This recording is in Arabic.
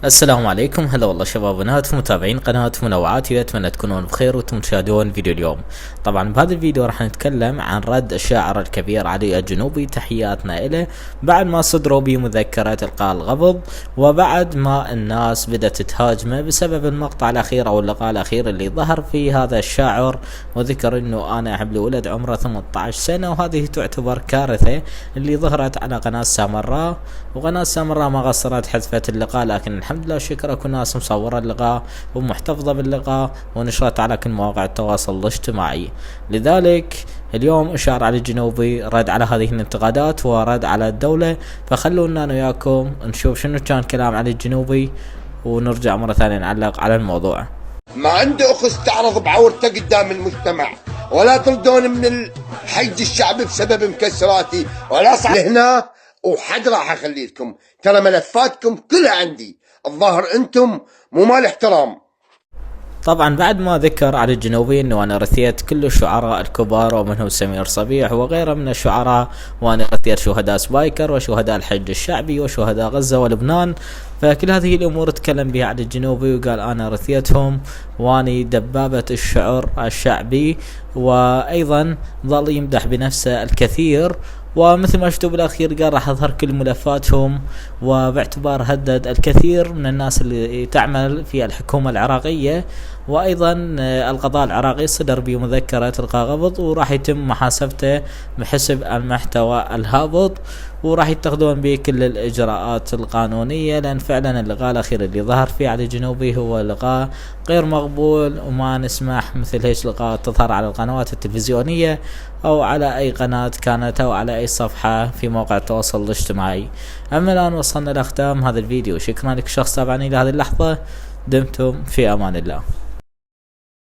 السلام عليكم، هلا والله شباب وبنات متابعين قناة منوعاتي، اتمنى تكونون بخير وانتم تشاهدون فيديو اليوم. طبعا بهذا الفيديو راح نتكلم عن رد الشاعر الكبير علي الجنوبي، تحياتنا إله بعد ما صدروا بمذكرة القاء القبض، وبعد ما الناس بدأت تهاجمه بسبب المقطع الاخير او اللقاء الاخير اللي ظهر فيه هذا الشاعر وذكر انه انا احب ولد عمره 18 سنة، وهذه تعتبر كارثة اللي ظهرت على قناة سامراء. وقناة سامراء ما قصرت حذفت اللقاء، لكن الحمد لله شكرا كل ناس مصورة اللقاء ومحتفظة باللقاء ونشرت على كل مواقع التواصل الاجتماعي. لذلك اليوم الشاعر علي الجنوبي رد على هذه الانتقادات ورد على الدولة، فخلونا انا وياكم نشوف شنو كان كلام علي الجنوبي ونرجع مرة ثانية نعلق على الموضوع. ما عنده أخذ تعرض بعورته قدام المجتمع، ولا تردون من الحج الشعبي بسبب مكسراتي، ولا صعد هنا وحد راح اخلي لكم، ترى ملفاتكم كلها عندي، الظاهر انتم مو مال احترام. طبعا بعد ما ذكر علي الجنوبي انه انا رثيت كل الشعراء الكبار ومنهم سمير صبيح وغيره من الشعراء، وانا رثيت شهداء سبايكر وشهداء الحج الشعبي وشهداء غزة ولبنان، فكل هذه الامور تكلم بها علي الجنوبي وقال انا رثيتهم واني دبابة الشعر الشعبي، وايضا ظل يمدح بنفسه الكثير. ومثل ما شفتوا بالاخير قال راح اظهر كل ملفاتهم، وباعتبار هدد الكثير من الناس اللي تعمل في الحكومة العراقية، وايضا القضاء العراقي صدر بمذكرة القاء قبض وراح يتم محاسبته بحسب المحتوى الهابط، وراح يتخذون به كل الاجراءات القانونية، لان فعلا اللقاء الاخير اللي ظهر فيه علي الجنوبي هو لقاء غير مقبول، وما نسمح مثل هيك لقاءات تظهر على القنوات التلفزيونية او على اي قناة كانت او على اي صفحة في موقع التواصل الاجتماعي. اما الان وصلنا لاختام هذا الفيديو، شكرا لك شخص تابعني لهذه اللحظة، دمتم في امان الله.